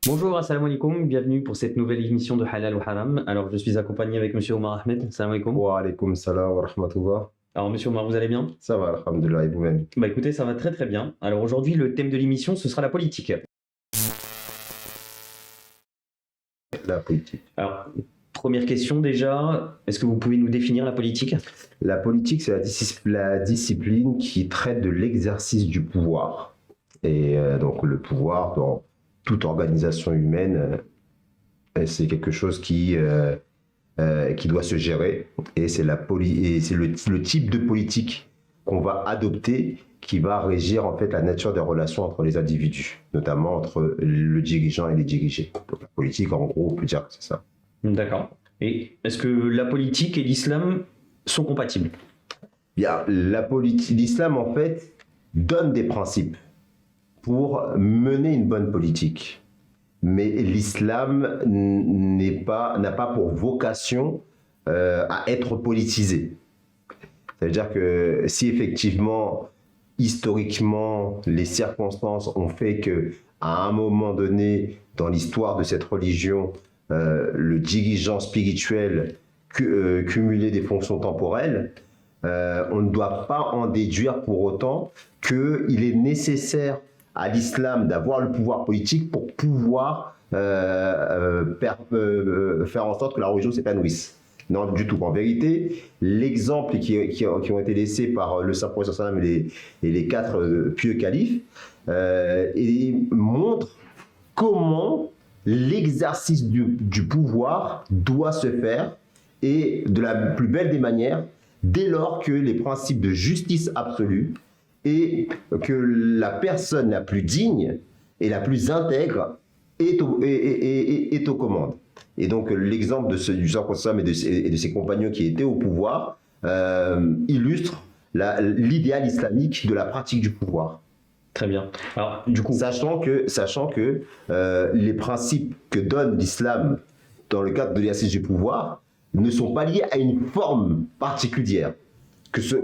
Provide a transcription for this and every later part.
Bonjour, assalamu alaikum, bienvenue pour cette nouvelle émission de Halal ou Haram. Alors, je suis accompagné avec Monsieur Omar Ahmed. Assalamu alaikum. Wa alaykoum salam wa rahmatullah. Alors, Monsieur Omar, vous allez bien? Ça va, alhamdulillah, et vous-même? Bah écoutez, ça va très très bien. Alors aujourd'hui, le thème de l'émission, ce sera la politique. La politique. Alors, première question déjà, est-ce que vous pouvez nous définir la politique? La politique, c'est la discipline qui traite de l'exercice du pouvoir. Et donc le pouvoir dans toute organisation humaine, c'est quelque chose qui doit se gérer. Et c'est le type de politique qu'on va adopter qui va régir en fait la nature des relations entre les individus, notamment entre le dirigeant et les dirigés. Donc la politique, en gros, on peut dire que c'est ça. D'accord. Et est-ce que la politique et l'islam sont compatibles? Bien, l'islam en fait donne des principes pour mener une bonne politique. Mais l'islam n'a pas pour vocation à être politisé. Ça veut dire que si effectivement, historiquement, les circonstances ont fait que, à un moment donné, dans l'histoire de cette religion, le dirigeant spirituel cumulait des fonctions temporelles, on ne doit pas en déduire pour autant qu'il est nécessaire à l'islam d'avoir le pouvoir politique pour pouvoir faire en sorte que la religion s'épanouisse. Non, du tout. En vérité, l'exemple qui ont été laissés par le saint prophète sallam et les quatre pieux califes montrent comment l'exercice du pouvoir doit se faire, et de la plus belle des manières, dès lors que les principes de justice absolue et que la personne la plus digne et la plus intègre est aux commandes. Et donc l'exemple du saint prophète et de ses compagnons qui étaient au pouvoir illustre l'idéal islamique de la pratique du pouvoir. Très bien. Alors, du coup, sachant que les principes que donne l'islam dans le cadre de l'exercice du pouvoir ne sont pas liés à une forme particulière. Que ce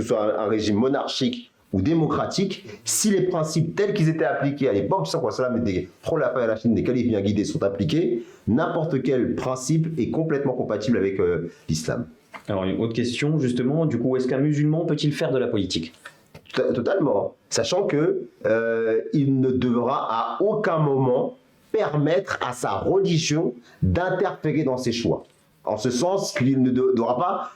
soit un régime monarchique ou démocratique, si les principes tels qu'ils étaient appliqués à l'époque du saint prophète et des khulafa ar-rachidin, des califes bien guidés, sont appliqués, n'importe quel principe est complètement compatible avec l'islam. Alors, une autre question, justement, du coup, est-ce qu'un musulman peut-il faire de la politique? Totalement, sachant que il ne devra à aucun moment permettre à sa religion d'interférer dans ses choix. En ce sens qu'il ne devra pas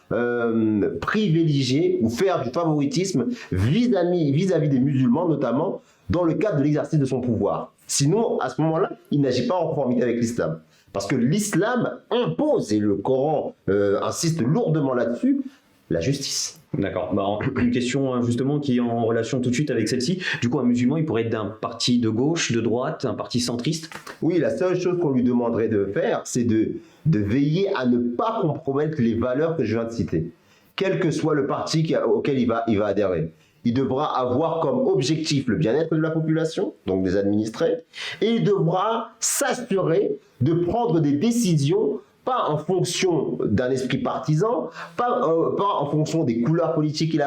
privilégier ou faire du favoritisme vis-à-vis des musulmans, notamment dans le cadre de l'exercice de son pouvoir. Sinon, à ce moment-là, il n'agit pas en conformité avec l'islam. Parce que l'islam impose, et le Coran insiste lourdement là-dessus, la justice. D'accord. Bah, une question justement qui est en relation tout de suite avec celle-ci. Du coup, un musulman, il pourrait être d'un parti de gauche, de droite, un parti centriste? Oui, la seule chose qu'on lui demanderait de faire, c'est de veiller à ne pas compromettre les valeurs que je viens de citer, quel que soit le parti auquel il va adhérer. Il devra avoir comme objectif le bien-être de la population, donc des administrés, et il devra s'assurer de prendre des décisions pas en fonction d'un esprit partisan, pas en fonction des couleurs politiques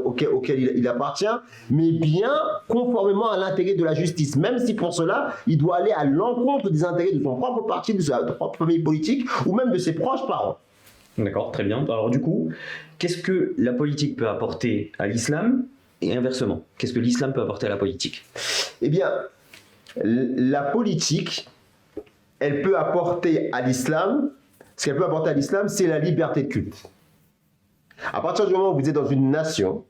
auxquelles il appartient, mais bien conformément à l'intérêt de la justice, même si pour cela, il doit aller à l'encontre des intérêts de son propre parti, de sa propre famille politique, ou même de ses proches parents. D'accord, très bien. Alors du coup, qu'est-ce que la politique peut apporter à l'islam, et inversement, qu'est-ce que l'islam peut apporter à la politique? Eh bien, la politique, elle peut apporter à l'islam, ce qu'elle peut apporter à l'islam, c'est la liberté de culte. À partir du moment où vous êtes dans une nation,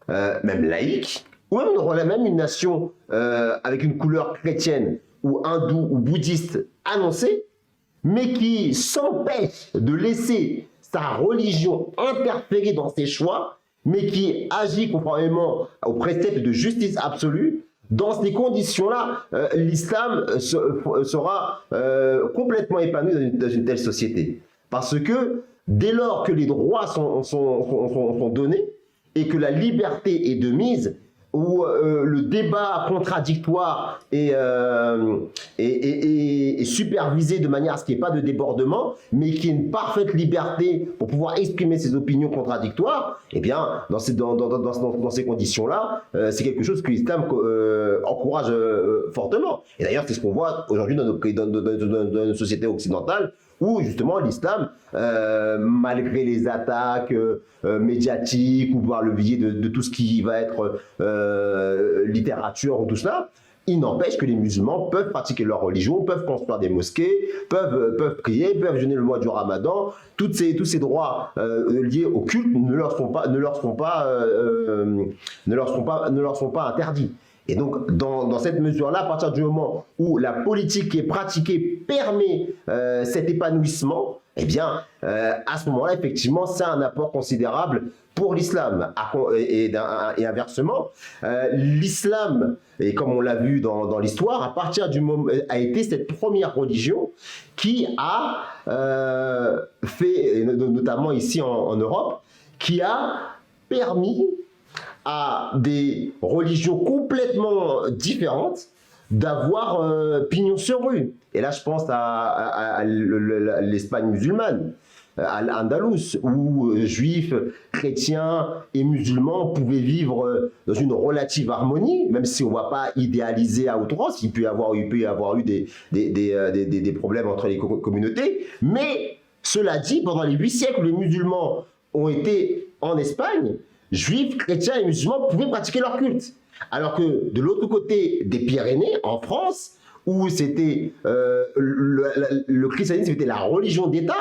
même laïque, ou même une nation avec une couleur chrétienne, ou hindoue, ou bouddhiste annoncée, mais qui s'empêche de laisser sa religion interférer dans ses choix, mais qui agit conformément aux préceptes de justice absolue, dans ces conditions-là, l'islam sera complètement épanoui dans une telle société. Parce que dès lors que les droits sont donnés et que la liberté est de mise, où le débat contradictoire est supervisé de manière à ce qu'il n'y ait pas de débordement, mais qu'il y ait une parfaite liberté pour pouvoir exprimer ses opinions contradictoires, eh bien, dans ces conditions-là, c'est quelque chose que l'islam encourage fortement. Et d'ailleurs, c'est ce qu'on voit aujourd'hui dans nos sociétés occidentales, où justement l'islam, malgré les attaques médiatiques ou par le biais de tout ce qui va être littérature ou tout cela, il n'empêche que les musulmans peuvent pratiquer leur religion, peuvent construire des mosquées, peuvent prier, peuvent jeûner le mois du Ramadan. Tous ces droits liés au culte ne leur sont pas interdits. Et donc, dans cette mesure-là, à partir du moment où la politique qui est pratiquée permet cet épanouissement, eh bien, à ce moment-là, effectivement, c'est un apport considérable pour l'islam. Et inversement, l'islam, et comme on l'a vu dans l'histoire, à partir du moment a été cette première religion qui a fait, notamment ici en Europe, qui a permis à des religions complètement différentes d'avoir pignon sur rue. Et là, je pense à l'Espagne musulmane, à l'Andalous, où juifs, chrétiens et musulmans pouvaient vivre dans une relative harmonie, même si on ne va pas idéaliser à outrance, il peut y avoir eu des problèmes entre les communautés. Mais cela dit, pendant les 8 siècles où les musulmans ont été en Espagne, juifs, chrétiens et musulmans pouvaient pratiquer leur culte. Alors que de l'autre côté des Pyrénées, en France, où c'était le christianisme était la religion d'État,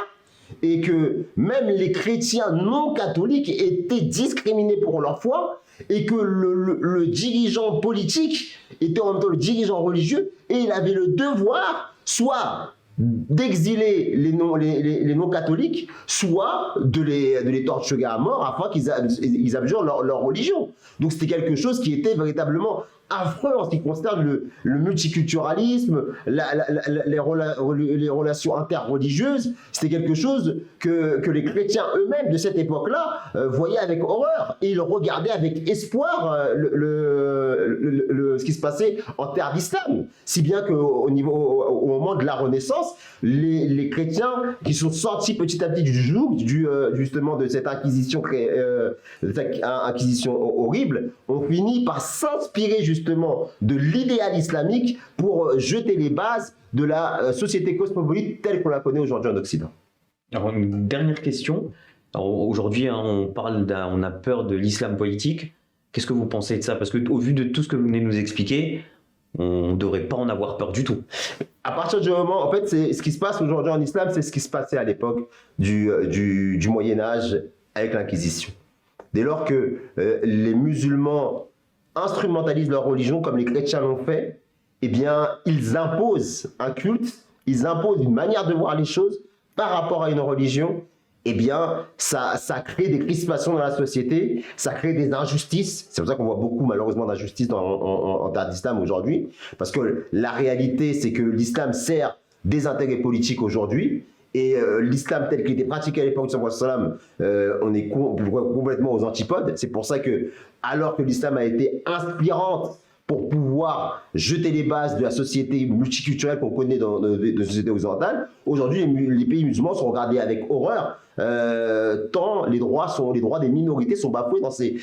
et que même les chrétiens non catholiques étaient discriminés pour leur foi, et que le dirigeant politique était en même temps le dirigeant religieux, et il avait le devoir soit d'exiler les non-catholiques, soit de les torturer à mort afin qu'ils abjurent leur religion. Donc c'était quelque chose qui était véritablement affreux en ce qui concerne le multiculturalisme, les relations interreligieuses. C'était quelque chose que les chrétiens eux-mêmes de cette époque-là voyaient avec horreur, et ils regardaient avec espoir ce qui se passait en terre d'islam. Si bien qu'au moment de la Renaissance, les chrétiens qui sont sortis petit à petit du joug, justement de cette inquisition horrible, ont fini par s'inspirer justement de l'idéal islamique pour jeter les bases de la société cosmopolite telle qu'on la connaît aujourd'hui en Occident. Alors, une dernière question. Aujourd'hui, on a peur de l'islam politique. Qu'est-ce que vous pensez de ça? Parce qu'au vu de tout ce que vous venez de nous expliquer, on ne devrait pas en avoir peur du tout. À partir du moment, en fait, c'est ce qui se passe aujourd'hui en islam, c'est ce qui se passait à l'époque du Moyen-Âge avec l'Inquisition. Dès lors que les musulmans instrumentalisent leur religion comme les chrétiens l'ont fait, eh bien, ils imposent un culte, ils imposent une manière de voir les choses par rapport à une religion. Eh bien, ça crée des crispations dans la société, ça crée des injustices. C'est pour ça qu'on voit beaucoup, malheureusement, d'injustices en terre d'islam aujourd'hui. Parce que la réalité, c'est que l'islam sert des intérêts politiques aujourd'hui. Et l'islam tel qu'il était pratiqué à l'époque du Prophète sallam, on est complètement aux antipodes. C'est pour ça que, alors que l'islam a été inspirante pour pouvoir jeter les bases de la société multiculturelle qu'on connaît dans les sociétés occidentales, aujourd'hui les pays musulmans sont regardés avec horreur, tant les droits des minorités sont bafoués dans ces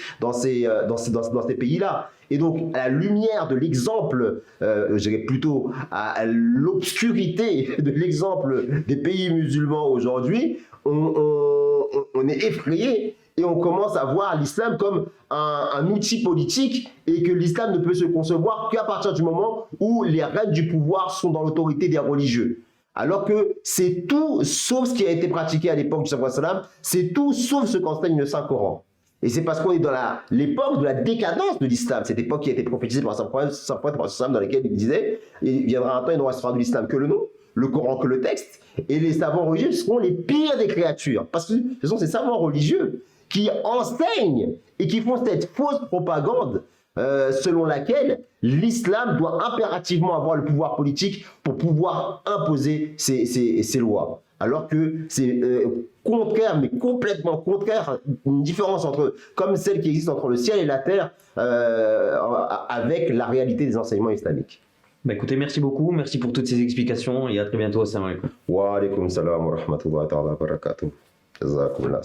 pays-là. Et donc, à la lumière de l'exemple, je dirais plutôt à l'obscurité de l'exemple des pays musulmans aujourd'hui, on est effrayé et on commence à voir l'islam comme un outil politique, et que l'islam ne peut se concevoir qu'à partir du moment où les règnes du pouvoir sont dans l'autorité des religieux. Alors que c'est tout sauf ce qui a été pratiqué à l'époque du Prophète sallam, c'est tout sauf ce qu'enseigne le Saint-Coran. Et c'est parce qu'on est dans l'époque de la décadence de l'islam, cette époque qui a été prophétisée par Saint-Prophète sallam, dans laquelle il disait « Il viendra un temps, il ne restera de l'islam que le nom, le Coran que le texte, et les savants religieux seront les pires des créatures. » Parce que ce sont ces savants religieux qui enseignent et qui font cette fausse propagande selon laquelle l'islam doit impérativement avoir le pouvoir politique pour pouvoir imposer ses lois. alors que c'est contraire, mais complètement contraire, une différence entre, comme celle qui existe entre le ciel et la terre, avec la réalité des enseignements islamiques. Bah écoutez, merci beaucoup, merci pour toutes ces explications et à très bientôt. Assalamu alaikum. Wa alaykum salam wa rahmatullahi wa barakatuh. Jazakumullah,